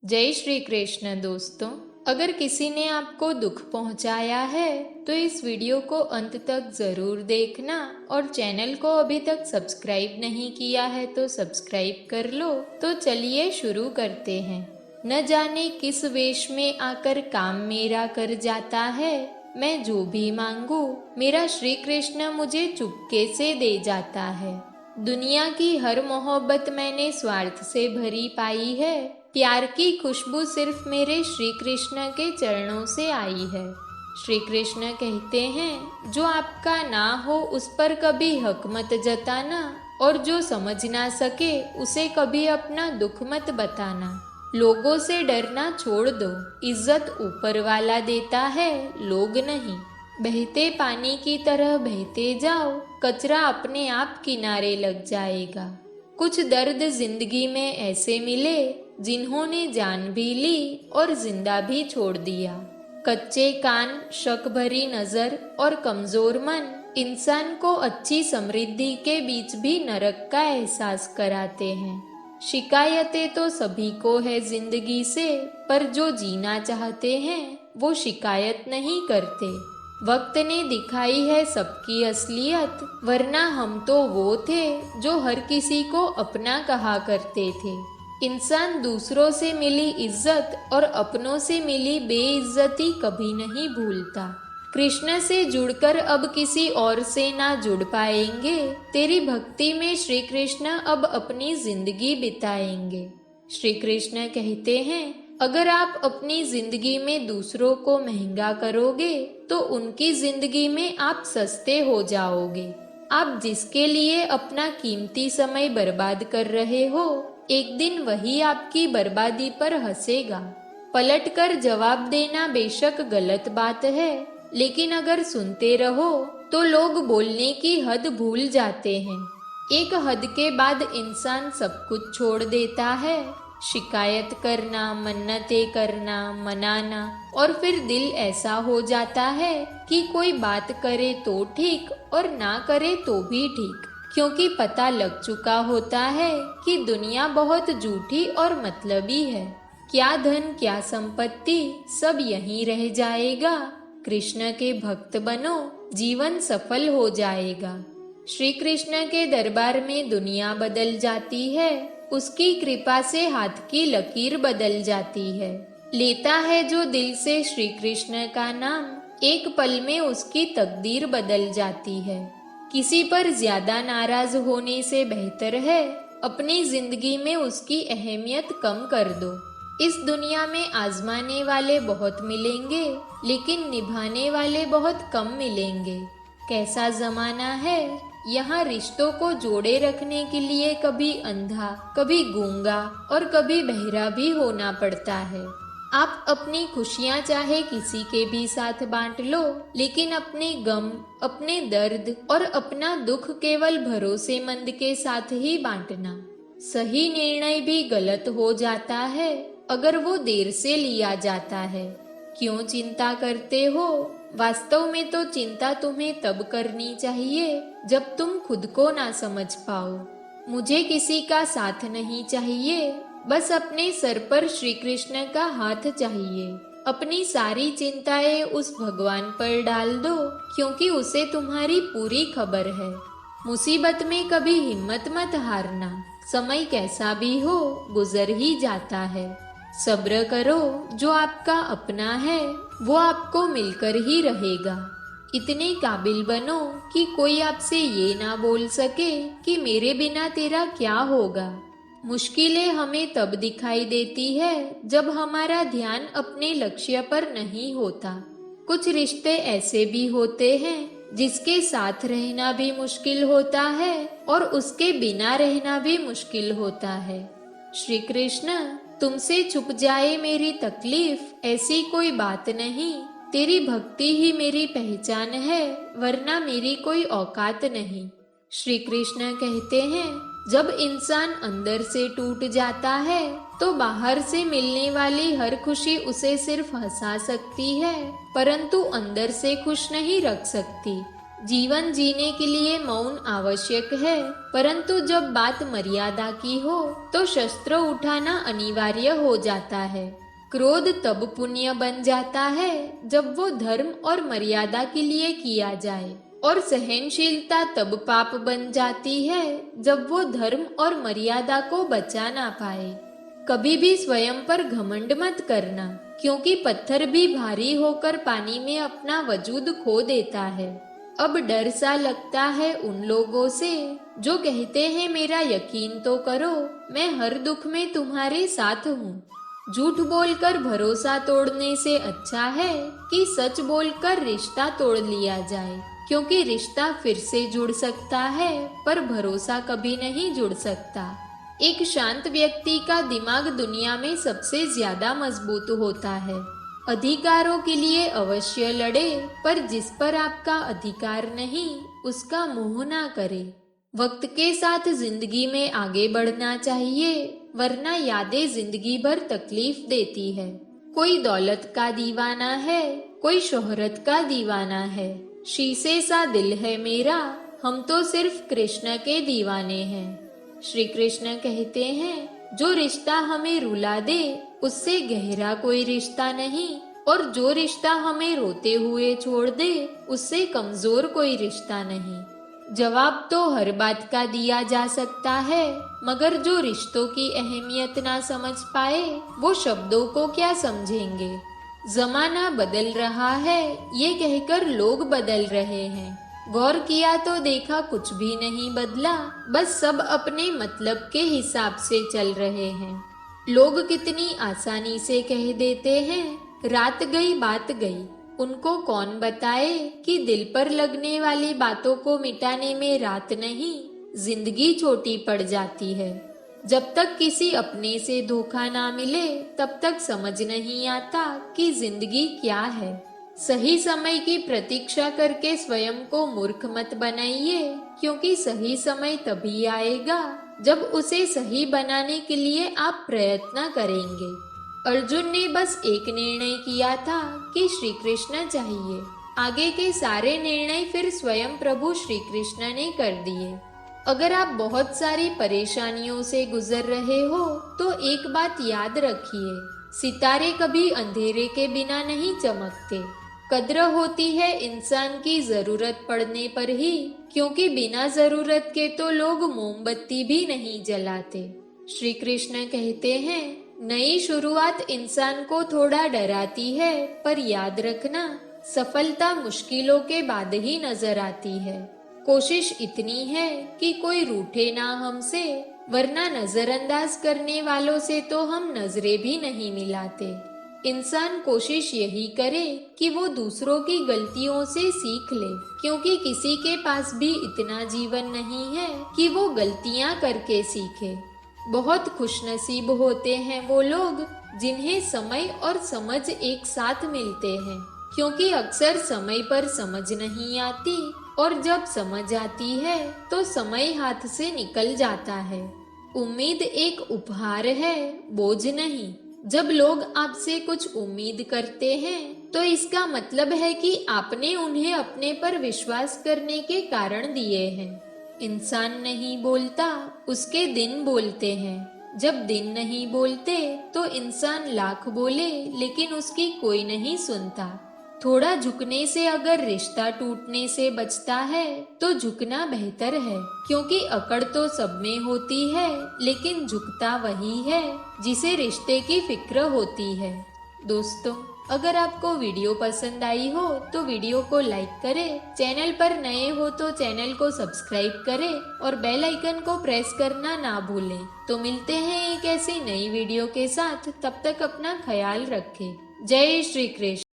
जय श्री कृष्ण दोस्तों। अगर किसी ने आपको दुख पहुंचाया है तो इस वीडियो को अंत तक ज़रूर देखना और चैनल को अभी तक सब्सक्राइब नहीं किया है तो सब्सक्राइब कर लो। तो चलिए शुरू करते हैं। न जाने किस वेश में आकर काम मेरा कर जाता है, मैं जो भी मांगू मेरा श्री कृष्ण मुझे चुपके से दे जाता है। दुनिया की हर मोहब्बत मैंने स्वार्थ से भरी पाई है, प्यार की खुशबू सिर्फ मेरे श्री कृष्ण के चरणों से आई है। श्री कृष्ण कहते हैं, जो आपका ना हो उस पर कभी हक मत जताना, और जो समझ ना सके उसे कभी अपना दुख मत बताना। लोगों से डरना छोड़ दो, इज्जत ऊपर वाला देता है, लोग नहीं। बहते पानी की तरह बहते जाओ, कचरा अपने आप किनारे लग जाएगा। कुछ दर्द जिंदगी में ऐसे मिले जिन्होंने जान भी ली और जिंदा भी छोड़ दिया। कच्चे कान, शक भरी नजर और कमजोर मन इंसान को अच्छी समृद्धि के बीच भी नरक का एहसास कराते हैं। शिकायतें तो सभी को है जिंदगी से, पर जो जीना चाहते हैं वो शिकायत नहीं करते। वक्त ने दिखाई है सबकी असलियत, वरना हम तो वो थे जो हर किसी को अपना कहा करते थे। इंसान दूसरों से मिली इज्जत और अपनों से मिली बेइज्जती कभी नहीं भूलता। कृष्ण से जुड़कर अब किसी और से ना जुड़ पाएंगे। तेरी भक्ति में श्री कृष्ण अब अपनी जिंदगी बिताएंगे। श्री कृष्ण कहते हैं, अगर आप अपनी जिंदगी में दूसरों को महंगा करोगे तो उनकी जिंदगी में आप सस्ते हो जाओगे। आप जिसके लिए अपना कीमती समय बर्बाद कर रहे हो, एक दिन वही आपकी बर्बादी पर हंसेगा। पलटकर जवाब देना बेशक गलत बात है, लेकिन अगर सुनते रहो तो लोग बोलने की हद भूल जाते हैं। एक हद के बाद इंसान सब कुछ छोड़ देता है। शिकायत करना, मन्नतें करना, मनाना, और फिर दिल ऐसा हो जाता है कि कोई बात करे तो ठीक और ना करे तो भी ठीक, क्योंकि पता लग चुका होता है कि दुनिया बहुत झूठी और मतलबी है। क्या धन, क्या संपत्ति, सब यहीं रह जाएगा। कृष्ण के भक्त बनो, जीवन सफल हो जाएगा। श्री कृष्ण के दरबार में दुनिया बदल जाती है, उसकी कृपा से हाथ की लकीर बदल जाती है। लेता है जो दिल से श्री कृष्ण का नाम, एक पल में उसकी तकदीर बदल जाती है। किसी पर ज्यादा नाराज होने से बेहतर है अपनी जिंदगी में उसकी अहमियत कम कर दो। इस दुनिया में आजमाने वाले बहुत मिलेंगे, लेकिन निभाने वाले बहुत कम मिलेंगे। कैसा जमाना है, यहाँ रिश्तों को जोड़े रखने के लिए कभी अंधा, कभी गूंगा और कभी बहरा भी होना पड़ता है। आप अपनी खुशियाँ चाहे किसी के भी साथ बांट लो, लेकिन अपने गम, अपने दर्द और अपना दुख केवल भरोसेमंद के साथ ही बांटना। सही निर्णय भी गलत हो जाता है अगर वो देर से लिया जाता है। क्यों चिंता करते हो? वास्तव में तो चिंता तुम्हें तब करनी चाहिए जब तुम खुद को ना समझ पाओ। मुझे किसी का साथ नहीं चाहिए, बस अपने सर पर श्री कृष्ण का हाथ चाहिए। अपनी सारी चिंताएं उस भगवान पर डाल दो, क्योंकि उसे तुम्हारी पूरी खबर है। मुसीबत में कभी हिम्मत मत हारना, समय कैसा भी हो गुजर ही जाता है। सब्र करो, जो आपका अपना है वो आपको मिलकर ही रहेगा। इतने काबिल बनो कि कोई आपसे ये ना बोल सके कि मेरे बिना तेरा क्या होगा। मुश्किलें हमें तब दिखाई देती है जब हमारा ध्यान अपने लक्ष्य पर नहीं होता। कुछ रिश्ते ऐसे भी होते हैं जिसके साथ रहना भी मुश्किल होता है और उसके बिना रहना भी मुश्किल होता है। श्री कृष्ण, तुमसे छुप जाए मेरी तकलीफ, ऐसी कोई बात नहीं। तेरी भक्ति ही मेरी पहचान है, वरना मेरी कोई औकात नहीं। श्री कृष्ण कहते हैं, जब इंसान अंदर से टूट जाता है तो बाहर से मिलने वाली हर खुशी उसे सिर्फ हंसा सकती है, परंतु अंदर से खुश नहीं रख सकती। जीवन जीने के लिए मौन आवश्यक है, परंतु जब बात मर्यादा की हो तो शस्त्र उठाना अनिवार्य हो जाता है। क्रोध तब पुण्य बन जाता है जब वो धर्म और मर्यादा के लिए किया जाए, और सहनशीलता तब पाप बन जाती है जब वो धर्म और मर्यादा को बचा ना पाए। कभी भी स्वयं पर घमंड मत करना, क्योंकि पत्थर भी भारी होकर पानी में अपना वजूद खो देता है। अब डर सा लगता है उन लोगों से जो कहते हैं मेरा यकीन तो करो, मैं हर दुख में तुम्हारे साथ हूँ। झूठ बोलकर भरोसा तोड़ने से अच्छा है कि सच बोलकर रिश्ता तोड़ लिया जाए, क्योंकि रिश्ता फिर से जुड़ सकता है पर भरोसा कभी नहीं जुड़ सकता। एक शांत व्यक्ति का दिमाग दुनिया में सबसे ज्यादा मजबूत होता है। अधिकारों के लिए अवश्य लड़े, पर जिस पर आपका अधिकार नहीं उसका मोह ना करे। वक्त के साथ जिंदगी में आगे बढ़ना चाहिए, वरना यादें जिंदगी भर तकलीफ देती है। कोई दौलत का दीवाना है, कोई शोहरत का दीवाना है। शीशे सा दिल है मेरा, हम तो सिर्फ कृष्ण के दीवाने हैं। श्री कृष्ण कहते हैं, जो रिश्ता हमें रुला दे उससे गहरा कोई रिश्ता नहीं, और जो रिश्ता हमें रोते हुए छोड़ दे उससे कमजोर कोई रिश्ता नहीं। जवाब तो हर बात का दिया जा सकता है, मगर जो रिश्तों की अहमियत ना समझ पाए वो शब्दों को क्या समझेंगे। जमाना बदल रहा है ये कहकर लोग बदल रहे हैं, गौर किया तो देखा कुछ भी नहीं बदला, बस सब अपने मतलब के हिसाब से चल रहे हैं। लोग कितनी आसानी से कह देते हैं रात गई बात गई, उनको कौन बताए कि दिल पर लगने वाली बातों को मिटाने में रात नहीं जिंदगी छोटी पड़ जाती है। जब तक किसी अपने से धोखा ना मिले तब तक समझ नहीं आता कि जिंदगी क्या है। सही समय की प्रतीक्षा करके स्वयं को मूर्ख मत बनाइए, क्योंकि सही समय तभी आएगा जब उसे सही बनाने के लिए आप प्रयत्न करेंगे। अर्जुन ने बस एक निर्णय किया था कि श्री कृष्ण चाहिए, आगे के सारे निर्णय फिर स्वयं प्रभु श्री कृष्ण ने कर दिए। अगर आप बहुत सारी परेशानियों से गुजर रहे हो तो एक बात याद रखिए, सितारे कभी अंधेरे के बिना नहीं चमकते। कद्र होती है इंसान की जरूरत पड़ने पर ही, क्योंकि बिना जरूरत के तो लोग मोमबत्ती भी नहीं जलाते। श्री कृष्ण कहते हैं, नई शुरुआत इंसान को थोड़ा डराती है, पर याद रखना सफलता मुश्किलों के बाद ही नजर आती है। कोशिश इतनी है कि कोई रूठे ना हमसे, वरना नजरअंदाज करने वालों से तो हम नजरें भी नहीं मिलाते। इंसान कोशिश यही करे कि वो दूसरों की गलतियों से सीख ले, क्योंकि किसी के पास भी इतना जीवन नहीं है कि वो गलतियां करके सीखे। बहुत खुशनसीब होते हैं वो लोग जिन्हें समय और समझ एक साथ मिलते हैं, क्योंकि अक्सर समय पर समझ नहीं आती, और जब समझ आती है तो समय हाथ से निकल जाता है। उम्मीद एक उपहार है, बोझ नहीं। जब लोग आपसे कुछ उम्मीद करते हैं तो इसका मतलब है कि आपने उन्हें अपने पर विश्वास करने के कारण दिए हैं। इंसान नहीं बोलता, उसके दिन बोलते हैं। जब दिन नहीं बोलते तो इंसान लाख बोले लेकिन उसकी कोई नहीं सुनता। थोड़ा झुकने से अगर रिश्ता टूटने से बचता है तो झुकना बेहतर है, क्योंकि अकड़ तो सब में होती है, लेकिन झुकता वही है जिसे रिश्ते की फिक्र होती है। दोस्तों, अगर आपको वीडियो पसंद आई हो तो वीडियो को लाइक करें, चैनल पर नए हो तो चैनल को सब्सक्राइब करें और बेल आइकन को प्रेस करना ना भूलें। तो मिलते हैं एक ऐसी नई वीडियो के साथ, तब तक अपना ख्याल रखें। जय श्री कृष्ण।